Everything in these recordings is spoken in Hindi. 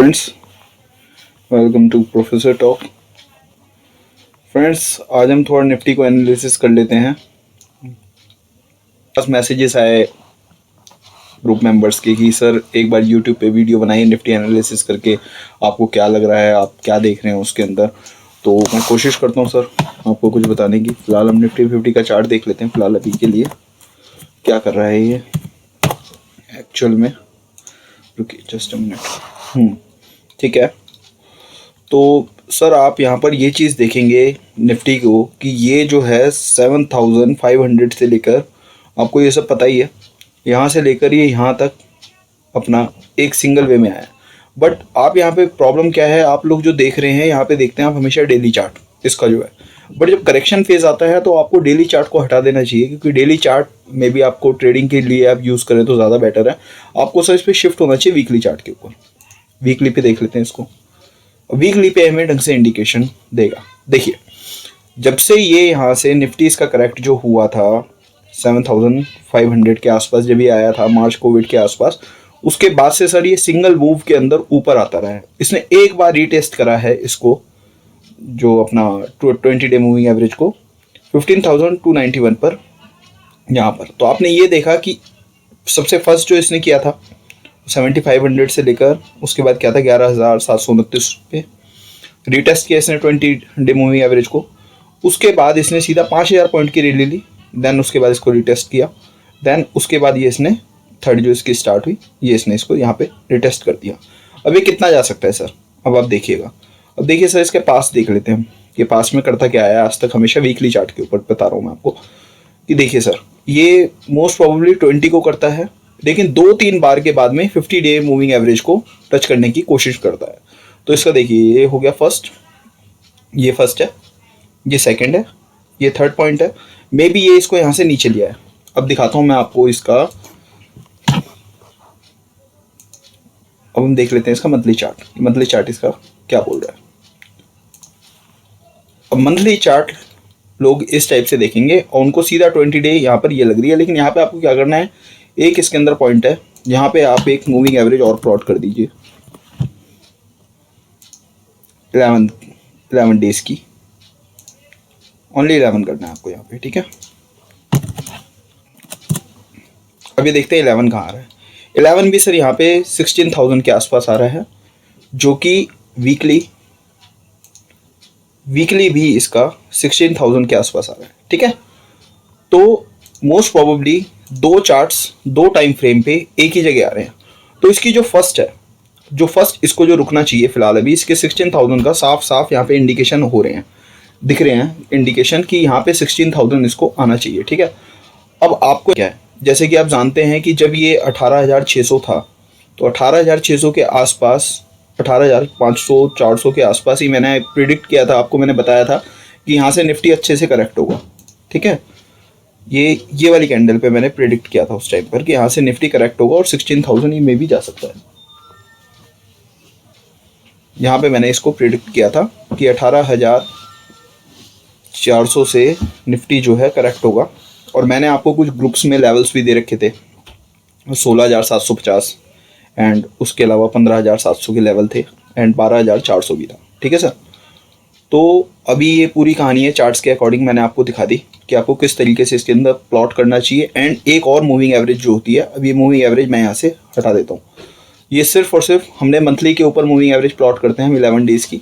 Friends, welcome to professor talk. Friends, आज हम थोड़ा निफ्टी को एनालिसिस कर लेते हैं। बस मैसेजेस आए ग्रुप मेंबर्स के कि सर एक बार यूट्यूब पे वीडियो बनाइए निफ्टी एनालिसिस करके, आपको क्या लग रहा है, आप क्या देख रहे हैं उसके अंदर। तो मैं कोशिश करता हूँ सर आपको कुछ बताने की। फिलहाल हम निफ्टी 50 का चार्ट देख लेते हैं फिलहाल अभी के लिए क्या कर रहा है ये एक्चुअल में। रुकिए जस्ट अ मिनट। ठीक है, तो सर आप यहाँ पर ये चीज़ देखेंगे निफ्टी को कि ये जो है 7500 से लेकर, आपको ये सब पता ही है, यहाँ से लेकर ये यहाँ तक अपना एक सिंगल वे में आया। बट आप यहाँ पे प्रॉब्लम क्या है, आप लोग जो देख रहे हैं यहाँ पे देखते हैं आप हमेशा डेली चार्ट इसका जो है। बट जब करेक्शन फेज आता है तो आपको डेली चार्ट को हटा देना चाहिए, क्योंकि डेली चार्ट में भी आपको ट्रेडिंग के लिए आप यूज़ करें तो ज़्यादा बेटर है। आपको सर इस पर शिफ्ट होना चाहिए वीकली चार्ट के ऊपर। वीकली पे देख लेते हैं इसको। वीकली पे हमें ढंग से इंडिकेशन देगा। देखिए, जब से ये यहाँ से निफ्टी इसका करेक्ट जो हुआ था 7500 के आसपास, जब ये आया था मार्च कोविड के आसपास, उसके बाद से सर ये सिंगल मूव के अंदर ऊपर आता रहा है। इसने एक बार रीटेस्ट करा है इसको, जो अपना 20 डे मूविंग एवरेज को 15,291 पर यहाँ पर। तो आपने ये देखा कि सबसे फर्स्ट जो इसने किया था 7500 से लेकर उसके बाद क्या था 11,729 पे रीटेस्ट किया इसने 20 डे मूविंग एवरेज को। उसके बाद इसने सीधा 5,000 पॉइंट की रैली ली। देन उसके बाद इसको रीटेस्ट किया। देन उसके बाद ये इसने थर्ड जो इसकी स्टार्ट हुई, ये इसने इसको यहाँ पे रीटेस्ट कर दिया। अब ये कितना जा सकता है सर, अब आप देखिएगा। अब देखिए सर, इसके पास देख लेते हैं हम कि पास में करता क्या है आज तक। हमेशा वीकली चार्ट के ऊपर बता रहा हूँ मैं आपको कि देखिए सर, ये मोस्ट प्रोबेबली 20 को करता है, लेकिन 2-3 बार के बाद में 50 डे मूविंग एवरेज को टच करने की कोशिश करता है। तो इसका देखिए, ये हो गया फर्स्ट, ये फर्स्ट है, ये सेकंड है, ये थर्ड पॉइंट है। मे बी ये इसको यहाँ से नीचे लिया है। अब दिखाता हूँ मैं आपको इसका। अब हम देख लेते हैं इसका मंथली चार्ट। मंथली चार्ट इसका क्या बोल रहा है। अब मंथली चार्ट लोग इस टाइप से देखेंगे और उनको सीधा 20 डे यहाँ पर ये लग रही है, लेकिन यहाँ पे आपको क्या करना है, एक इसके अंदर पॉइंट है, यहाँ पे आप एक मूविंग एवरेज और प्लॉट कर दीजिए 11 डेज की। ओनली 11 करना है आपको यहाँ पे, ठीक है। अब ये देखते हैं 11 कहाँ आ रहा है। 11 भी सर यहाँ पे 16,000 के आसपास आ रहा है, जो कि वीकली भी इसका 16,000 के आसपास आ रहा है, ठीक है। तो मोस्ट प्रोबेबली दो चार्ट्स दो टाइम फ्रेम पे एक ही जगह आ रहे हैं। तो इसकी जो फर्स्ट है, इसको जो रुकना चाहिए फिलहाल अभी, इसके 16,000 का साफ साफ यहाँ पे इंडिकेशन हो रहे हैं, दिख रहे हैं इंडिकेशन कि यहाँ पे 16,000 इसको आना चाहिए, ठीक है। अब आपको क्या है, जैसे कि आप जानते हैं कि जब ये 18,600 था, तो 18,600 के आसपास, 18,500 400 के आसपास ही मैंने प्रिडिक्ट किया था आपको। मैंने बताया था कि यहाँ से निफ्टी अच्छे से करेक्ट होगा, ठीक है। ये वाली कैंडल पे मैंने प्रिडिक्ट किया था उस टाइम पर कि यहाँ से निफ्टी करेक्ट होगा और 16,000 ही में भी जा सकता है। यहाँ पे मैंने इसको प्रिडिक्ट किया था कि 18,400 से निफ्टी जो है करेक्ट होगा। और मैंने आपको कुछ ग्रुप्स में लेवल्स भी दे रखे थे, 16,750 एंड उसके अलावा 15,700 के लेवल थे एंड 12,400 भी था, ठीक है सर। तो अभी ये पूरी कहानी है चार्ट्स के अकॉर्डिंग मैंने आपको दिखा दी कि आपको किस तरीके से इसके अंदर प्लॉट करना चाहिए। एंड एक और मूविंग एवरेज जो होती है, अब ये मूविंग एवरेज मैं यहाँ से हटा देता हूँ। ये सिर्फ और सिर्फ हमने मंथली के ऊपर मूविंग एवरेज प्लॉट करते हैं हम 11 डेज़ की,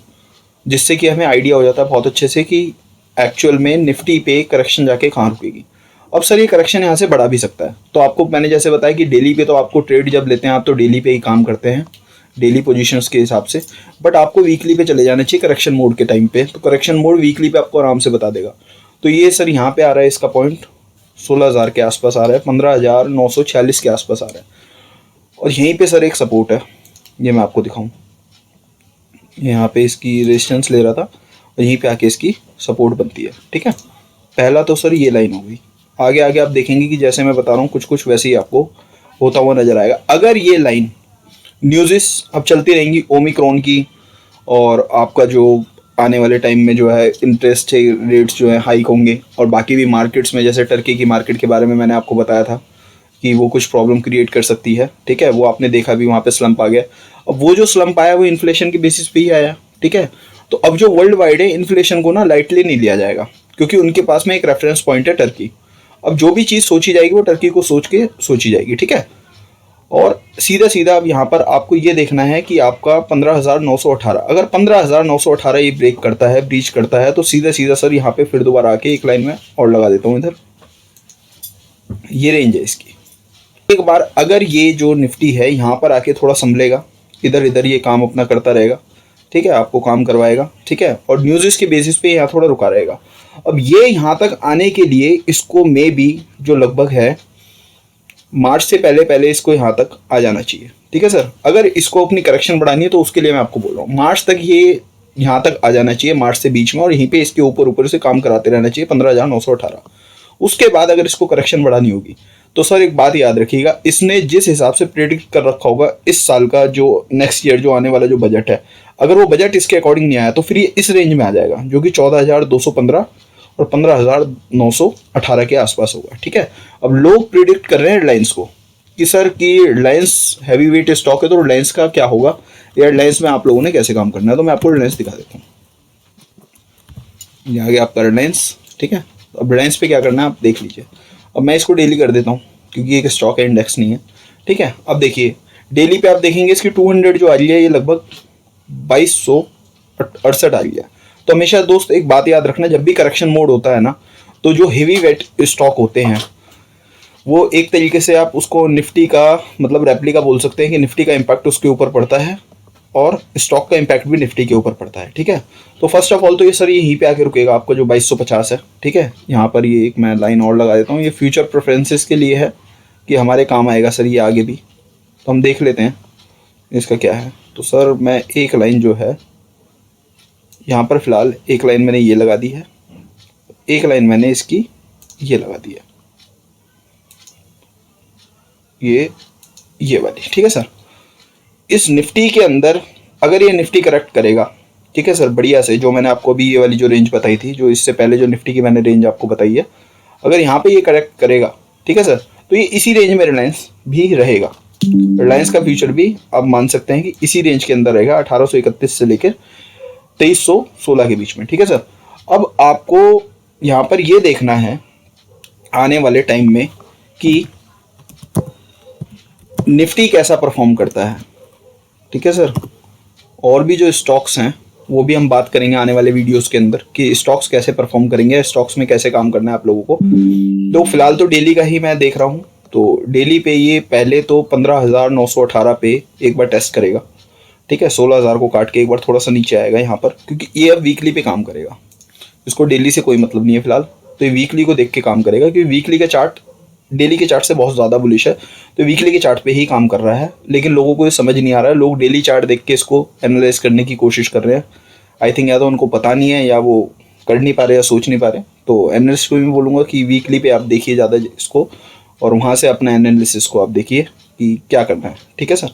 जिससे कि हमें आइडिया हो जाता है बहुत अच्छे से कि एक्चुअल में निफ्टी पे करेक्शन जाके कहाँ रुकेगी। अब सर ये करेक्शन यहाँ से बढ़ा भी सकता है। तो आपको मैंने जैसे बताया कि डेली पे तो आपको ट्रेड जब लेते हैं आप तो डेली पे ही काम करते हैं, डेली पोजीशंस के हिसाब से। बट आपको वीकली पे चले जाना चाहिए करेक्शन मोड के टाइम पे। तो करेक्शन मोड वीकली पे आपको आराम से बता देगा। तो ये सर यहाँ पे आ रहा है, इसका पॉइंट 16,000 के आसपास आ रहा है, 15,946 के आसपास आ रहा है। और यहीं पे सर एक सपोर्ट है, ये मैं आपको दिखाऊं। यहाँ पे इसकी रेजिस्टेंस ले रहा था और यहीं पे आके इसकी सपोर्ट बनती है, ठीक है। पहला तो सर ये लाइन हो गई। आगे आगे आप देखेंगे कि जैसे मैं बता रहा हूँ कुछ कुछ वैसे ही आपको होता हुआ नजर आएगा। अगर ये लाइन न्यूज़ेस अब चलती रहेंगी ओमिक्रॉन की, और आपका जो आने वाले टाइम में जो है इंटरेस्ट रेट्स जो है हाइक होंगे, और बाकी भी मार्केट्स में जैसे टर्की की मार्केट के बारे में मैंने आपको बताया था कि वो कुछ प्रॉब्लम क्रिएट कर सकती है, ठीक है। वो आपने देखा भी, वहाँ पे स्लंप आ गया। अब वो जो स्लंप आया वो इन्फ्लेशन के बेसिस पे ही आया, ठीक है। तो अब जो वर्ल्ड वाइड है, इन्फ्लेशन को ना लाइटली नहीं लिया जाएगा, क्योंकि उनके पास में एक रेफरेंस पॉइंट है टर्की। अब जो भी चीज़ सोची जाएगी वो टर्की को सोच के सोची जाएगी, ठीक है। और सीधा सीधा अब यहाँ पर आपको ये देखना है कि आपका 15,918, अगर 15,918 ये ब्रेक करता है, ब्रीच करता है, तो सीधा सीधा सर यहाँ पे फिर दोबारा आके एक लाइन में और लगा देता हूँ इधर। ये रेंज है इसकी। एक बार अगर ये जो निफ्टी है यहाँ पर आके थोड़ा संभलेगा, इधर इधर ये काम अपना करता रहेगा, ठीक है, आपको काम करवाएगा, ठीक है, और न्यूज़ के बेसिस पे यहाँ थोड़ा रुका रहेगा। अब ये यहाँ तक आने के लिए इसको मे बी जो लगभग है मार्च से पहले पहले इसको यहाँ तक आ जाना चाहिए, ठीक है सर। अगर इसको अपनी करेक्शन बढ़ानी है तो उसके लिए मैं आपको बोल रहा हूँ मार्च तक ये यहाँ तक आ जाना चाहिए, मार्च से बीच में, और यहीं पे इसके ऊपर ऊपर से काम कराते रहना चाहिए 15,918। उसके बाद अगर इसको करेक्शन बढ़ानी होगी तो सर एक बात याद रखिएगा, इसने जिस हिसाब से प्रेडिक्ट कर रखा होगा इस साल का जो नेक्स्ट ईयर जो आने वाला जो बजट है, अगर वो बजट इसके अकॉर्डिंग नहीं आया तो फिर ये इस रेंज में आ जाएगा, जो कि 14,215 और 15,918 के आसपास होगा, ठीक है। अब लोग प्रिडिक्ट कर रहे हैं रिलायंस को कि सर कि रिलायंस हैवी वेट स्टॉक है, तो रिलायंस का क्या होगा, या रिलायंस में आप लोगों ने कैसे काम करना है। तो मैं आपको रिलायंस दिखा देता हूँ। ये आ गया आपका रिलायंस, ठीक है। अब रिलायंस पे क्या करना है आप देख लीजिए। अब मैं इसको डेली कर देता हूँ क्योंकि एक स्टॉक है, इंडेक्स नहीं है, ठीक है। अब देखिए डेली पे आप देखेंगे इसकी 200 जो आ रही है ये लगभग 2268 आ रही है। तो हमेशा दोस्त एक बात याद रखना, जब भी करेक्शन मोड होता है ना, तो जो हेवी वेट स्टॉक होते हैं वो एक तरीके से आप उसको निफ्टी का मतलब रेप्लिका बोल सकते हैं कि निफ्टी का इम्पैक्ट उसके ऊपर पड़ता है और स्टॉक का इम्पैक्ट भी निफ्टी के ऊपर पड़ता है, ठीक है। तो फर्स्ट ऑफ ऑल तो ये सर यहीं पे आके रुकेगा आपका जो 2250 है, ठीक है। यहाँ पर ये एक मैं लाइन और लगा देता हूँ, ये फ्यूचर प्रेफरेंसेस के लिए है कि हमारे काम आएगा सर ये आगे भी। तो हम देख लेते हैं इसका क्या है। तो सर मैं एक लाइन जो है यहाँ पर फिलहाल एक लाइन मैंने ये लगा दी है, एक लाइन मैंने इसकी ये लगा दी है, ये वाली, ठीक है सर। इस निफ्टी के अंदर अगर ये निफ्टी करेक्ट करेगा, ठीक है सर, बढ़िया से, जो मैंने आपको अभी ये वाली जो रेंज बताई थी, जो इससे पहले जो निफ्टी की मैंने रेंज आपको बताई है, अगर यहाँ पे ये करेक्ट करेगा, ठीक है सर, तो ये इसी रेंज में रिलायंस भी रहेगा। रिलायंस का फ्यूचर भी आप मान सकते हैं कि इसी रेंज के अंदर रहेगा, 1831 से लेकर 2316 के बीच में, ठीक है सर। अब आपको यहाँ पर ये देखना है आने वाले टाइम में कि निफ्टी कैसा परफॉर्म करता है, ठीक है सर। और भी जो स्टॉक्स हैं वो भी हम बात करेंगे आने वाले वीडियोस के अंदर कि स्टॉक्स कैसे परफॉर्म करेंगे, स्टॉक्स में कैसे काम करना है आप लोगों को। तो फिलहाल तो डेली का ही मैं देख रहा हूँ। तो डेली पे ये पहले तो 15,918 पे एक बार टेस्ट करेगा, ठीक है। 16,000 को काट के एक बार थोड़ा सा नीचे आएगा यहाँ पर, क्योंकि ये अब वीकली पे काम करेगा, इसको डेली से कोई मतलब नहीं है फिलहाल। तो ये वीकली को देख के काम करेगा, क्योंकि वीकली का चार्ट डेली के चार्ट से बहुत ज़्यादा बुलिश है, तो वीकली के चार्ट पे ही काम कर रहा है। लेकिन लोगों को ये समझ नहीं आ रहा है, लोग डेली चार्ट देख के इसको एनालाइज करने की कोशिश कर रहे हैं। आई थिंक या तो उनको पता नहीं है या वो कर नहीं पा रहे या सोच नहीं पा रहे। तो एनालिस्ट को भी बोलूँगा कि वीकली पे आप देखिए ज़्यादा इसको, और वहाँ से अपना एनालिसिस को आप देखिए कि क्या करना है, ठीक है सर।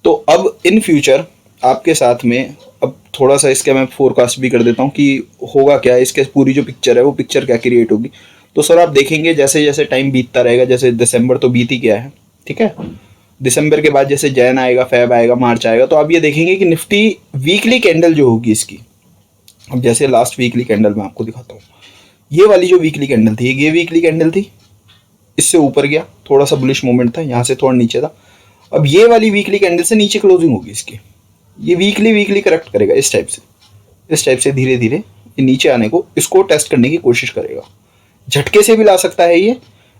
तो अब इन फ्यूचर आपके साथ में अब थोड़ा सा इसका मैं फोरकास्ट भी कर देता हूँ कि होगा क्या, इसके पूरी जो पिक्चर है वो पिक्चर क्या क्रिएट होगी। तो सर आप देखेंगे जैसे जैसे टाइम बीतता रहेगा, जैसे दिसंबर तो बीत ही गया है, ठीक है। दिसंबर के बाद जैसे जैन आएगा, फेब आएगा, मार्च आएगा, तो आप ये देखेंगे कि निफ्टी वीकली कैंडल जो होगी इसकी, अब जैसे लास्ट वीकली कैंडल मैं आपको दिखाता हूँ, ये वाली जो वीकली कैंडल थी, ये वीकली कैंडल थी, इससे ऊपर गया, थोड़ा सा बुलिश मूवमेंट था, यहाँ से थोड़ा नीचे था। अब ये वाली वीकली कैंडल से नीचे क्लोजिंग होगी इसकी, ये वीकली करेक्ट करेगा इस टाइप से धीरे धीरे ये नीचे आने को, इसको टेस्ट करने की कोशिश करेगा। झटके से भी ला सकता है ये,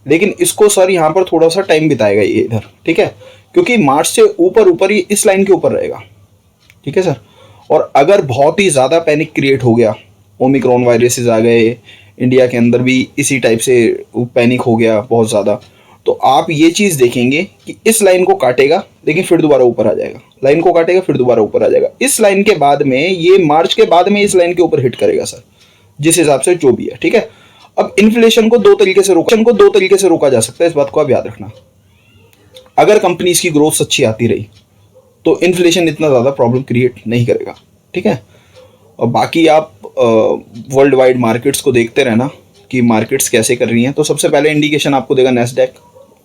लेकिन इसको सर यहाँ पर थोड़ा सा टाइम बिताएगा ये इधर, ठीक है, क्योंकि मार्च से ऊपर ये इस लाइन के ऊपर रहेगा, ठीक है सर। और अगर बहुत ही ज़्यादा पैनिक क्रिएट हो गया, ओमिक्रॉन वायरसेस आ गए, इंडिया के अंदर भी इसी टाइप से पैनिक हो गया बहुत ज़्यादा, तो आप ये चीज़ देखेंगे कि इस लाइन को काटेगा लेकिन फिर दोबारा ऊपर आ जाएगा, लाइन को काटेगा फिर दोबारा ऊपर आ जाएगा। इस लाइन के बाद में ये मार्च के बाद में इस लाइन के ऊपर हिट करेगा सर, जिस हिसाब से जो भी है, ठीक है। अब इन्फ्लेशन को दो तरीके से रोका जा सकता है, इस बात को आप याद रखना। अगर कंपनीज की ग्रोथ अच्छी आती रही तो इन्फ्लेशन इतना ज़्यादा प्रॉब्लम क्रिएट नहीं करेगा, ठीक है। और बाकी आप वर्ल्ड वाइड मार्केट्स को देखते रहना कि मार्केट्स कैसे कर रही हैं। तो सबसे पहले इंडिकेशन आपको देगा नैस्डैक,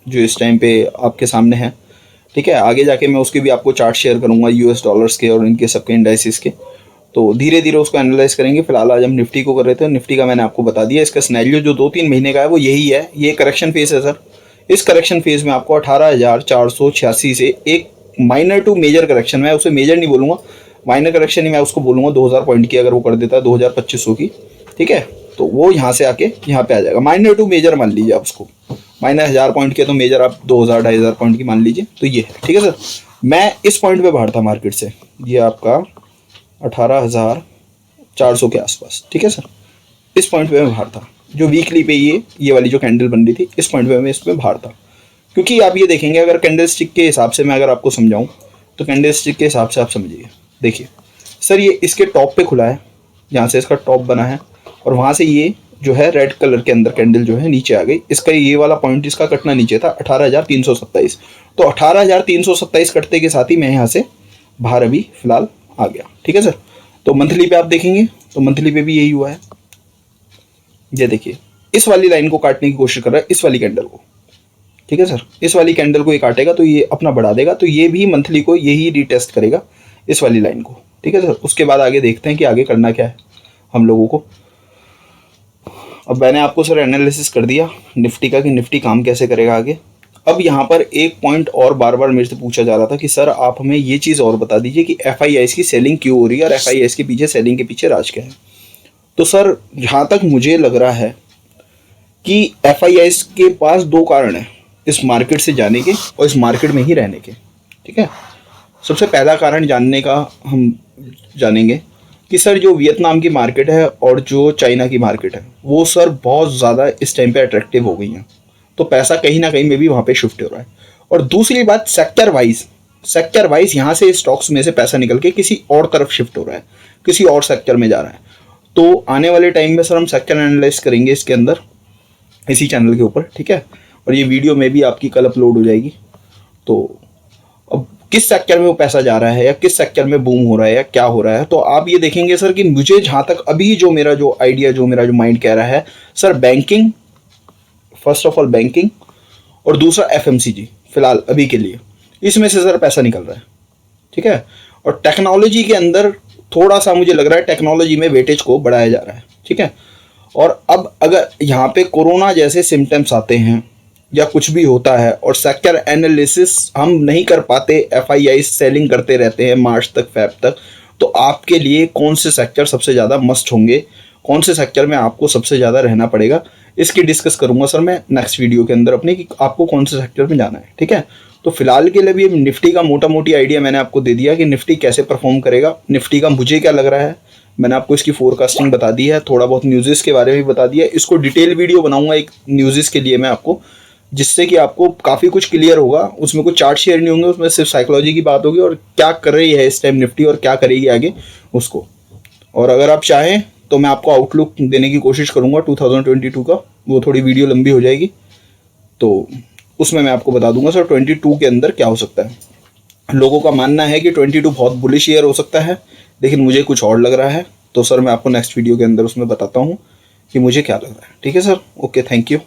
जो इस टाइम पे आपके सामने है, ठीक है। आगे जाके मैं उसके भी आपको चार्ट शेयर करूंगा यूएस डॉलर्स के और इनके सबके इंडाइसिस के, तो धीरे धीरे उसको एनालाइज करेंगे। फिलहाल आज हम निफ्टी को कर रहे थे। निफ्टी का मैंने आपको बता दिया, इसका सिनेरियो जो 2-3 महीने का है वो यही है। ये करेक्शन फेज है सर। इस करेक्शन फेज में आपको 18,486 से एक माइनर टू मेजर करेक्शन, मैं उसे मेजर नहीं बोलूँगा, माइनर करेक्शन ही मैं उसको बोलूँगा, 2000 पॉइंट की अगर वो कर देता है, 2200 की, ठीक है, तो वो यहाँ से आके यहाँ पे आ जाएगा। माइनर टू मेजर मान लीजिए आप उसको, माइनर 1000 पॉइंट के तो मेजर आप 2000-2500 पॉइंट की मान लीजिए। तो ये है, ठीक है सर। मैं इस पॉइंट पे बाहर था मार्केट से, ये आपका 18,400 के आसपास, ठीक है सर। इस पॉइंट पे मैं बाहर था, जो वीकली पे ये वाली जो कैंडल बन रही थी, इस पॉइंट पे मैं इसमें बाहर था। क्योंकि आप ये देखेंगे, अगर कैंडल स्टिक के हिसाब से मैं अगर आपको समझाऊं, तो कैंडल स्टिक के हिसाब से आप समझिए। देखिए सर, ये इसके टॉप पे खुला है, यहाँ से इसका टॉप बना है, और वहाँ से ये जो है रेड कलर के अंदर कैंडल जो है नीचे आ गई। इसका ये वाला पॉइंट इसका कटना नीचे था 18,327। तो 18,327 कटते के साथ ही मैं यहाँ से बाहर अभी फिलहाल आ गया, ठीक है सर। तो मंथली पे आप देखेंगे तो मंथली पे भी यही हुआ है। ये देखिए, इस वाली लाइन को काटने की कोशिश कर रहा है, इस वाली कैंडल को, ठीक है सर। इस वाली कैंडल को ये काटेगा तो ये अपना बढ़ा देगा, तो ये भी मंथली को यही रीटेस्ट करेगा, इस वाली लाइन को, ठीक है सर। उसके बाद आगे देखते हैं कि आगे करना क्या है हम लोगों को। अब मैंने आपको सर एनालिसिस कर दिया निफ्टी का कि निफ्टी काम कैसे करेगा आगे। अब यहाँ पर एक पॉइंट और बार बार मेरे से पूछा जा रहा था कि सर आप हमें ये चीज़ और बता दीजिए कि एफआईआईस की सेलिंग क्यों हो रही है और एफआईआईस के पीछे, सेलिंग के पीछे राज क्या है। तो सर जहाँ तक मुझे लग रहा है कि एफआईआईस के पास 2 कारण हैं इस मार्केट से जाने के और इस मार्केट में ही रहने के, ठीक है। सबसे पहला कारण जानने का हम जानेंगे कि सर जो वियतनाम की मार्केट है और जो चाइना की मार्केट है, वो सर बहुत ज़्यादा इस टाइम पे अट्रैक्टिव हो गई हैं। तो पैसा कहीं ना कहीं में भी वहाँ पे शिफ्ट हो रहा है। और दूसरी बात, सेक्टर वाइज यहाँ से स्टॉक्स में से पैसा निकल के किसी और तरफ शिफ्ट हो रहा है, किसी और सेक्टर में जा रहा है। तो आने वाले टाइम में सर हम सेक्टर एनालाइज करेंगे इसके अंदर, इसी चैनल के ऊपर, ठीक है। और ये वीडियो में भी आपकी कल अपलोड हो जाएगी। तो अब किस सेक्टर में वो पैसा जा रहा है या किस सेक्टर में बूम हो रहा है या क्या हो रहा है, तो आप ये देखेंगे सर कि मुझे जहाँ तक अभी जो मेरा जो आइडिया, जो मेरा जो माइंड कह रहा है sir, banking, first of all banking, और दूसरा एफएमसीजी, फिलहाल अभी के लिए इसमें से सर पैसा निकल रहा है, ठीक है। और टेक्नोलॉजी के अंदर थोड़ा सा मुझे लग रहा है टेक्नोलॉजी में वेटेज को बढ़ाया जा रहा है, ठीक है। और अब अगर यहाँ पे कोरोना जैसे सिम्टम्स आते हैं या कुछ भी होता है और सेक्टर एनालिसिस हम नहीं कर पाते, एफआईआई सेलिंग करते रहते हैं मार्च तक, फेब तक, तो आपके लिए कौन से सेक्टर सबसे ज़्यादा मस्ट होंगे, कौन से सेक्टर में आपको सबसे ज़्यादा रहना पड़ेगा, इसकी डिस्कस करूंगा सर मैं नेक्स्ट वीडियो के अंदर अपने, कि आपको कौन से सेक्टर में जाना है, ठीक है। तो फिलहाल के लिए भी निफ्टी का मोटा मोटी आइडिया मैंने आपको दे दिया कि निफ्टी कैसे परफॉर्म करेगा। निफ्टी का मुझे क्या लग रहा है, मैंने आपको इसकी फोरकास्टिंग बता दी है, थोड़ा बहुत न्यूज़ के बारे में भी बता दिया। इसको डिटेल वीडियो बनाऊंगा एक न्यूज़ के लिए मैं आपको, जिससे कि आपको काफ़ी कुछ क्लियर होगा। उसमें कुछ चार्ट शेयर नहीं होंगे, उसमें सिर्फ साइकोलॉजी की बात होगी और क्या कर रही है इस टाइम निफ्टी और क्या करेगी आगे उसको। और अगर आप चाहें तो मैं आपको आउटलुक देने की कोशिश करूंगा 2022 का, वो थोड़ी वीडियो लंबी हो जाएगी, तो उसमें मैं आपको बता दूंगा सर 22 के अंदर क्या हो सकता है। लोगों का मानना है कि 22 बहुत बुलिश ईयर हो सकता है, लेकिन मुझे कुछ और लग रहा है। तो सर मैं आपको नेक्स्ट वीडियो के अंदर उसमें बताता हूँ कि मुझे क्या लग रहा है, ठीक है सर। Okay, thank you.